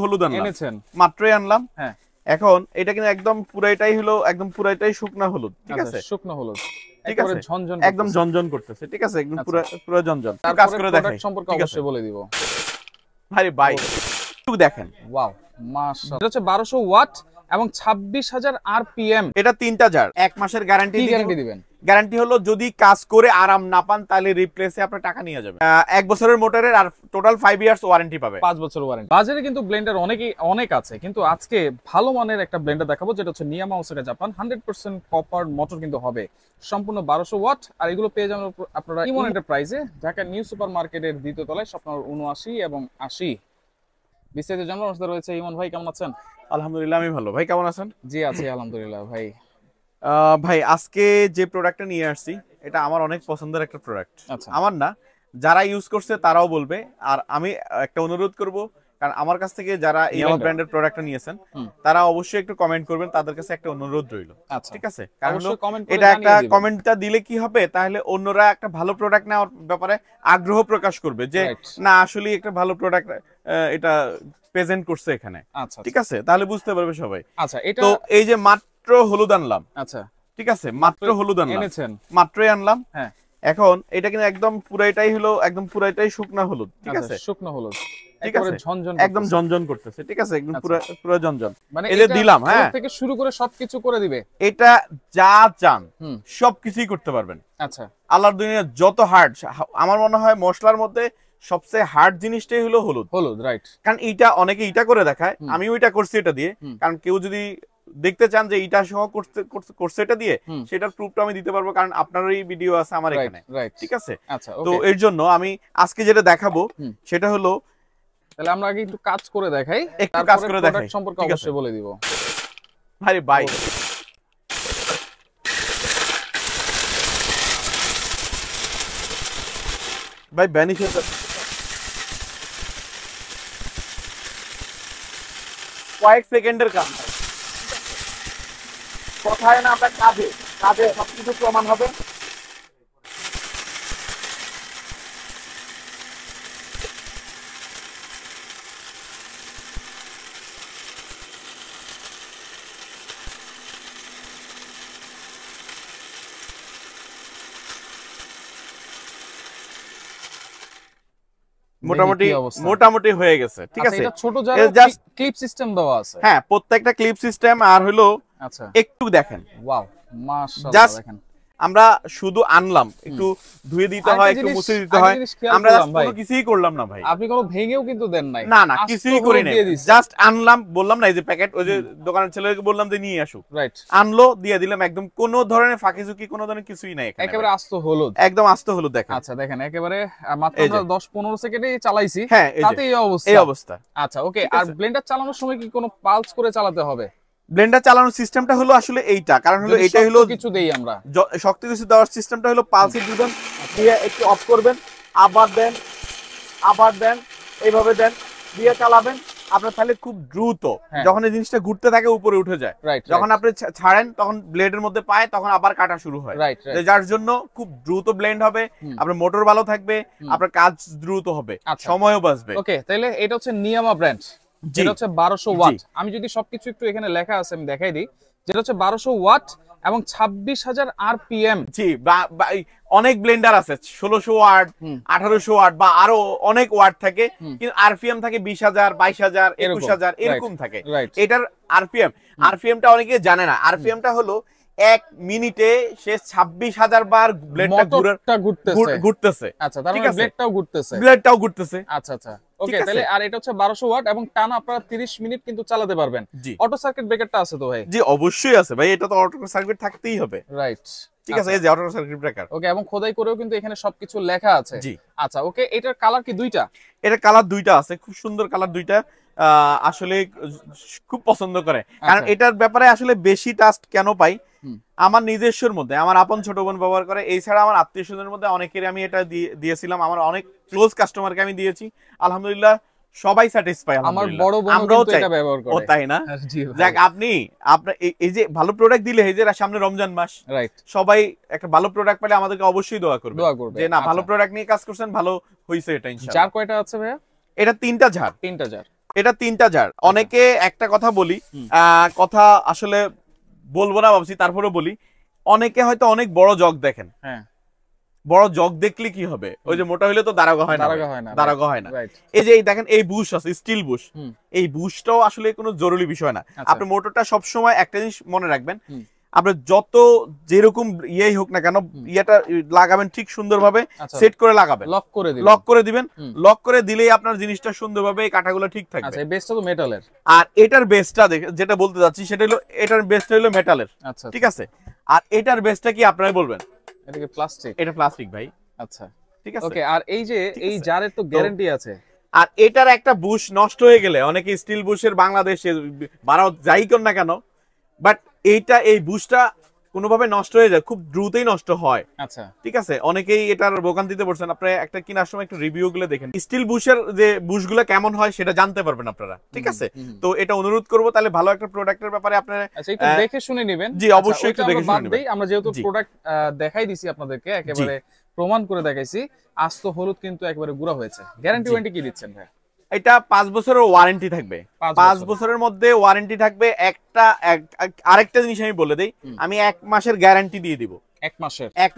হলুদ এনেছেন, মাত্রই আনলাম। হ্যাঁ, এখন এটা কিন্তু একদম পুরাইটাই হলো, একদম পুরাইটাই শুকনা হলুদ। ঠিক আছে, শুকনো হলুদ, ঠিক আছে, ঝনঝন, একদম ঝনঝন করতেছে। ঠিক আছে, একদম পুরো ঝনঝন। কাজ করে দেখাই সম্পর্কে অবশ্যই বলে দিব। ভাই একটু দেখেন, ওয়াও মাশাআল্লাহ। এটা হচ্ছে 1200 ওয়াট এবং 26000 আরপিএম। এটা 3টা জার, 1 মাসের গ্যারান্টি দিবেন। গ্যারান্টি হলো যদি কাজ করে আরাম না পান তাহলে রিপ্লেসে আপনার টাকা নিয়ে যাবে। 1 বছরের মোটরের আর টোটাল 5 ইয়ার্স ওয়ারেন্টি পাবে, 5 বছর ওয়ারেন্টি। বাজারে কিন্তু ব্লেন্ডার অনেক আছে, কিন্তু আজকে ভালো মানের একটা ব্লেন্ডার দেখাবো যেটা হচ্ছে নিয়ামা ওসাকা জাপান। 100% কপার মোটর কিন্তু হবে, সম্পূর্ণ 1200 ওয়াট। আর এগুলো পেয়ে যাবেন আপনারা ইমন এন্টারপ্রাইজে, ঢাকা নিউ সুপার মার্কেটের দ্বিতীয় তলায়, স্বপ্ন 79 এবং 80। বিস্তারিত জানার আমার সাথে রয়েছে ইমন ভাই। কেমন আছেন? আলহামদুলিল্লাহ আমি ভালো। ভাই কেমন আছেন? জি আছি আলহামদুলিল্লাহ। ভাই আজকে যে প্রোডাক্টটা নিয়ে আসছি এটা আমার অনেক পছন্দের একটা প্রোডাক্ট। আমার না, যারা ইউজ করছে তারাও বলবে। আর আমি একটা অনুরোধ করব, কারণ আমার কাছ থেকে যারা ইয়ামা ব্র্যান্ডের প্রোডাক্টটা নিয়েছেন তারা অবশ্যই একটু কমেন্ট করবেন, তাদের কাছে একটা অনুরোধ রইল। ঠিক আছে, কারণ এটা একটা কমেন্টটা দিলে কি হবে, তাহলে অন্যরা একটা ভালো প্রোডাক্ট নেওয়ার ব্যাপারে আগ্রহ প্রকাশ করবে যে না আসলে একটা ভালো প্রোডাক্ট এটা প্রেজেন্ট করছে এখানে। ঠিক আছে, তাহলে বুঝতে পারবে সবাই। আচ্ছা, তো এই যে মাত্র হলুদ আনলাম। আচ্ছা, ঠিক আছে, মাত্র হলুদ এনেছেন, মাত্রই আনলাম। হ্যাঁ, এখন এটা কিন্তু একদম পুরাইটাই হলো, একদম পুরাইটাই শুকনা হলুদ। ঠিক আছে, শুকনো হলুদ, ঠিক আছে, ঝনঝন, একদম ঝনঝন করতেছে। ঠিক আছে, একদম পুরো ঝনঝন। মানে এই যে দিলাম, হ্যাঁ, থেকে শুরু করে সবকিছু করে দিবে। এটা যা চান সবকিছুই করতে পারবেন। আচ্ছা, আল্লাহর দুনিয়ার যত হার্ড, আমার মনে হয় মশলার মধ্যে সবচেয়ে হার্ড জিনিসটাই হলো হলুদ। হলুদ, রাইট। কারণ এইটা অনেকে এটা করে দেখায়, আমিও এটা করছি এটা দিয়ে। কারণ কেউ যদি দেখতে চান যে এটা সহ করছে এটা দিয়ে, সেটার প্রুফটা আমি দিতে পারবো, কারণ আপনারই ভিডিও আছে আমার এখানে। ঠিক আছে, তো এর জন্য আমি আজকে যেটা দেখাবো সেটা হলো, তাহলে আমরা আগে একটু কাজ করে দেখাই, একটু কাজ করে দেখাই সম্পর্কে অবশ্যই বলে দিব। ভাই বেনিফিট কয়েক সেকেন্ডের কাজ, কোথায় না আপনার কাজে সবকিছু প্রমাণ হবে। মোটামুটি হয়ে গেছে। ঠিক আছে, এটা ছোট জাস্ট ক্লিপ সিস্টেম দেওয়া আছে। হ্যাঁ, প্রত্যেকটা ক্লিপ সিস্টেম। আর হলো, আচ্ছা একটু দেখেন, ওয়াও মাশাআল্লাহ। দেখেন আমরা শুধু আনলাম, একটু ধুয়ে দিতে হয়, একটু মুছে দিতে হয়, আমরা কোনো কিছুই করলাম না ভাই। আপনি কোনো ভেঙেও কিন্তু দেন নাই? না, কিছুই করি নাই, জাস্ট আনলাম, বললাম না এই যে প্যাকেট, ওই যে দোকানের ছেলেকে বললাম যে নিয়ে আসুক, রাইট, আনলো, দিয়ে দিলাম। একদম কোনো ধরনের ফাঁকিঝুঁকি, কোনো ধরনের কিছুই নাই, একেবারে আস্ত হলুদ, একদম আস্ত হলুদ। দেখেন, আচ্ছা দেখেন, একেবারে মাত্র 10-15 সেকেন্ডে চালাইছি, তাতে এই অবস্থা। আচ্ছা, ওকে। আর ব্লেন্ডার চালানোর সময় কি কোনো পালস করে চালাতে হবে? ব্লেন্ডার চালানোর সিস্টেমটা হলো আসলে এইটা, কারণ হলো এটাই হলো কিছু দেই আমরা, শক্ত কিছু দেওয়ার সিস্টেমটা হলো পালসে দিবেন, দিয়ে একটু অফ করবেন, আবার দেন, এইভাবে দেন, দিয়ে চালাবেন। আপনার তাহলে খুব দ্রুত, যখন এই জিনিসটা ঘুরতে থাকে উপরে উঠে যায়, যখন আপনি ছাড়েন তখন ব্লেডের মধ্যে পায়, তখন আবার কাটা শুরু হয়, যার জন্য খুব দ্রুত ব্লেন্ড হবে, আপনার মোটর ভালো থাকবে, আপনার কাজ দ্রুত হবে, সময়ও বাঁচবে। ওকে, তাহলে এটা হচ্ছে নিয়ামা ব্র্যান্ড, যেটা হচ্ছে 1200 ওয়াট। আমি যদি সবকিছু একটু এখানে লেখা আছে আমি দেখাই দিই, যেটা হচ্ছে 1200 ওয়াট এবং 26000 আরপিএম। জি, অনেক ব্লেন্ডার আছে 1600 ওয়াট, 1800 ওয়াট বা আরো অনেক ওয়াট থাকে, কিন্তু আরপিএম থাকে 20000, 22000, 21000 এরকম থাকে। এটার আরপিএমটা অনেকে জানে না। আরপিএমটা হলো 1 মিনিটে সে 26000 বার ব্লেডটা ঘুরতেছে। আচ্ছা, তার মানে ব্লেডটাও ঘুরতেছে। আচ্ছা আচ্ছা, ওকে। তাহলে আর এটা হচ্ছে 1200 ওয়াট এবং টানা আপনারা 30 মিনিট কিন্তু চালাতে পারবেন। অটো সার্কিট ব্রেকারটা আছে তো ভাই? জি, অবশ্যই আছে ভাই, এটা তো অটো সার্কিট থাকতেই হবে, রাইট। ঠিক আছে, এই যে অটো সার্কিট ব্রেকার। ওকে, এবং খোদাই করেও কিন্তু এখানে সবকিছু লেখা আছে। জি, আচ্ছা, ওকে। এটার কালার কি দুইটা? এটা কালার দুইটা আছে, খুব সুন্দর কালার দুইটা। আসলে খুব পছন্দ করে, কারণ এটার ব্যাপারে আসলে বেশি টাস্ট কেন পাই, আমার নিজস্বর মধ্যে আমার আপন ছোট বোন ব্যবহার করে, এছাড়া আমার আত্মীয় স্বজনের মধ্যে অনেকের আমি এটা দিয়েছিলাম, আমার অনেক ক্লোজ কাস্টমারকে আমি দিয়েছি, আলহামদুলিল্লাহ সবাই স্যাটিসফাই। আমার বড় বোন কিন্তু এটা ব্যবহার করে। ও তাই না? যাক, আপনার এই যে ভালো প্রোডাক্ট দিলে, এই যে সামনে রমজান মাস, রাইট, সবাই একটা ভালো প্রোডাক্ট পেলে আমাদেরকে অবশ্যই দোয়া করবে যে না, ভালো প্রোডাক্ট নিয়ে কাজ করছেন, ভালো হইছে এটা ইনশাআল্লাহ। জার কয়টা আছে ভাইয়া? এটা 3টা জার। এটা 3টা জার। অনেকে একটা কথা বলি, কথা আসলে বলবো না ভাবছি, তারপরে বলি। অনেকে হয়তো অনেক বড় জগ দেখেন, হ্যাঁ, বড় জগ দেখলে কি হবে, ওই যে মোটা হইলে তো দারোগা হয় না, দারোগা হয় না। এই যে দেখেন এই বুশ আছে, স্টিল বুশ, এই বুশটাও আসলে কোনো জরুরি বিষয় না। আপনি মোটরটা সবসময় একটা জিনিস মনে রাখবেন, আপনি যত যেরকম ইয়েই হোক না কেন, ইয়েটা লাগাবেন ঠিক সুন্দরভাবে সেট করে লাগাবেন, লক করে দিবেন। লক করে দিলেই আপনার জিনিসটা সুন্দরভাবে এই কাঁটাগুলো ঠিক থাকবে। আচ্ছা, এই বেসটা তো মেটালের। আর এটার বেসটা যেটা বলতে যাচ্ছি সেটা হলো, এটার বেসটা হলো মেটালের। আচ্ছা, ঠিক আছে। আর এটার বেসটা কি আপনারাই বলবেন? এটা কি প্লাস্টিক? এটা প্লাস্টিক ভাই। আচ্ছা, ঠিক আছে। ওকে, আর এই যে এই জারের তো গ্যারান্টি আছে। আর এটার একটা বুশ নষ্ট হয়ে গেলে, অনেকে স্টিল বুশের বাংলাদেশে ভারত যাই কর না কেন, বাট এইটা এই বুশটা কোনোভাবে নষ্ট হয়ে যায়, খুব দ্রুতই নষ্ট হয়। আচ্ছা, ঠিক আছে। অনেকেই এটার ভোগান্তিতে পড়ছেন। আপনারা একটা কেনার সময় একটু রিভিউ গুলো দেখেন, স্টিল বুশের যে বুশগুলো কেমন হয় সেটা জানতে পারবেন আপনারা, ঠিক আছে। তো এটা অনুরোধ করব, তাহলে ভালো একটা প্রোডাক্টের ব্যাপারে আপনারা একটু দেখে শুনে নেবেন। জি, অবশ্যই একটু দেখে শুনে নেবেন। আমরা যেহেতু প্রোডাক্ট দেখাই দিছি আপনাদেরকে, একেবারে প্রমাণ করে দেখাইছি, আস্ত হলুদ কিন্তু একেবারে গুঁড়া হয়েছে। গ্যারান্টি ওয়ারেন্টি কি দিচ্ছেন ভাই? এটা 5 বছরের ওয়ারেন্টি থাকবে। 5 বছরের মধ্যে ওয়ারেন্টি থাকবে। আরেকটা জিনিস আমি বলে দেই, আমি 1 মাসের গ্যারান্টি দিয়ে দিব। 1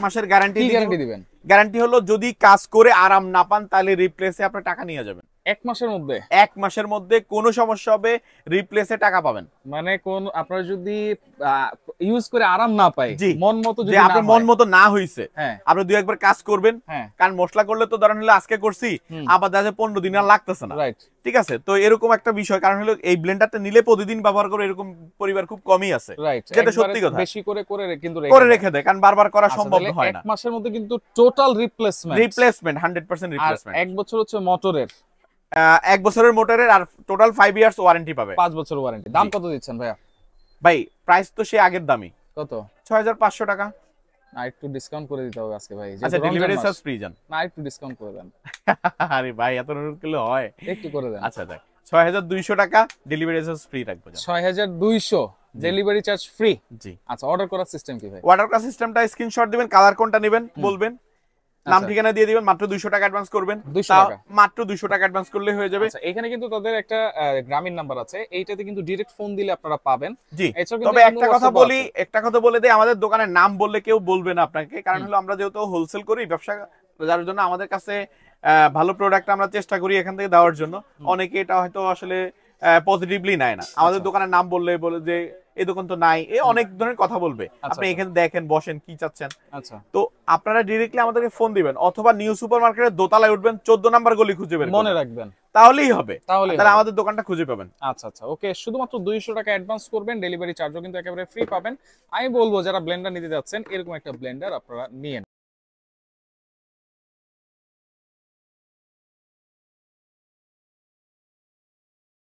মাসের গ্যারান্টি দিবেন? গ্যারান্টি হলো যদি কাজ করে আরাম না পান তাহলে রিপ্লেসে আপনি টাকা নিয়ে যাবেন। 1 মাসের মধ্যে? 1 মাসের মধ্যে কোনো সমস্যা হবে, রিপ্লেসে টাকা পাবেন। মানে কোন আপনারা যদি ইউজ করে আরাম না পায়, মন মতো যদি আপনার মন মতো না হইছে, আপনি 2-1 বার কাজ করবেন। কারণ মশলা করলে তো ধরেন হলো আজকে করছি, আবার দেখা যায় 15 দিন আর লাগতেছে না, ঠিক আছে। তো এরকম একটা বিষয়, কারণ হলো এই ব্লেন্ডারটা নিলে প্রতিদিন ব্যবহার করে এরকম পরিবার খুব কমই আছে, যেটা সত্যি কথা। বেশি করে কিন্তু রেখে দেয়, কারণ বারবার করা সম্ভব হয় না। 1 মাসের মধ্যে কিন্তু টোটাল রিপ্লেসমেন্ট 100% রিপ্লেসমেন্ট। 1 বছর হচ্ছে মোটরের, 1 বছরের মোটরের, আর টোটাল 5 ইয়ার্স ওয়ারেন্টি পাবে। 5 বছর ওয়ারেন্টি। দাম কত দিচ্ছেন ভাইয়া? ভাই প্রাইস তো সে আগের দামই। কত? 6500 টাকা। না, একটু ডিসকাউন্ট করে দিতে হবে আজকে ভাই। আচ্ছা, ডেলিভারি চার্জ ফ্রি জান। না, একটু ডিসকাউন্ট করে দেন। আরে ভাই এত অনুরোধ করলে হয়? একটু করে দেন। আচ্ছা দেখ, 6200 টাকা ডেলিভারি চার্জ ফ্রি রাখবো। 6200 ডেলিভারি চার্জ ফ্রি। জি। আচ্ছা, অর্ডার করার সিস্টেম কি ভাই? অর্ডার করার সিস্টেমটা স্ক্রিনশট দিবেন, কালার কোনটা নেবেন বলবেন, নাম ঠিকানা দিয়ে দিবেন, মাত্র 200 টাকা অ্যাডভান্স করবেন। 200 টাকা, মাত্র 200 টাকা অ্যাডভান্স করলে হয়ে যাবে। আচ্ছা, এখানে কিন্তু তাদের একটা গ্রামীণ নাম্বার আছে, এইটাতে কিন্তু ডাইরেক্ট ফোন দিলে আপনারা পাবেন। জি, তবে একটা কথা বলে দেই, আমাদের দোকানের নাম বললে কেউ বলবে না আপনাকে, কারণ হলো আমরা যেহেতু হোলসেল করি, ব্যবসা যার জন্য আমাদের কাছে ভালো প্রোডাক্ট আমরা চেষ্টা করি এখান থেকে দেওয়ার জন্য। অনেকে এটা হয়তো আসলে পজিটিভলি নেয় না, আমাদের দোকানের নাম বললে বলে যে এই দোকান তো নাই, এই অনেক ধরনের কথা বলবে। আপনি এখানে দেখেন, বসেন, কি চাচ্ছেন। আচ্ছা, তো আপনারা ডাইরেক্টলি আমাদেরকে ফোন দিবেন, অথবা নিউ সুপার মার্কেটের দোতলায় উঠবেন, 14 নাম্বার গলি খুঁজে বের মনে রাখবেন, তাহলেই হবে, তাহলে আমাদের দোকানটা খুঁজে পাবেন। আচ্ছা আচ্ছা, ওকে। শুধুমাত্র 200 টাকা অ্যাডভান্স করবেন, ডেলিভারি চার্জও কিন্তু একেবারে ফ্রি পাবেন। আমি বলবো যারা ব্লেন্ডার নিতে যাচ্ছেন, এরকম একটা ব্লেন্ডার আপনারা নিয়েন।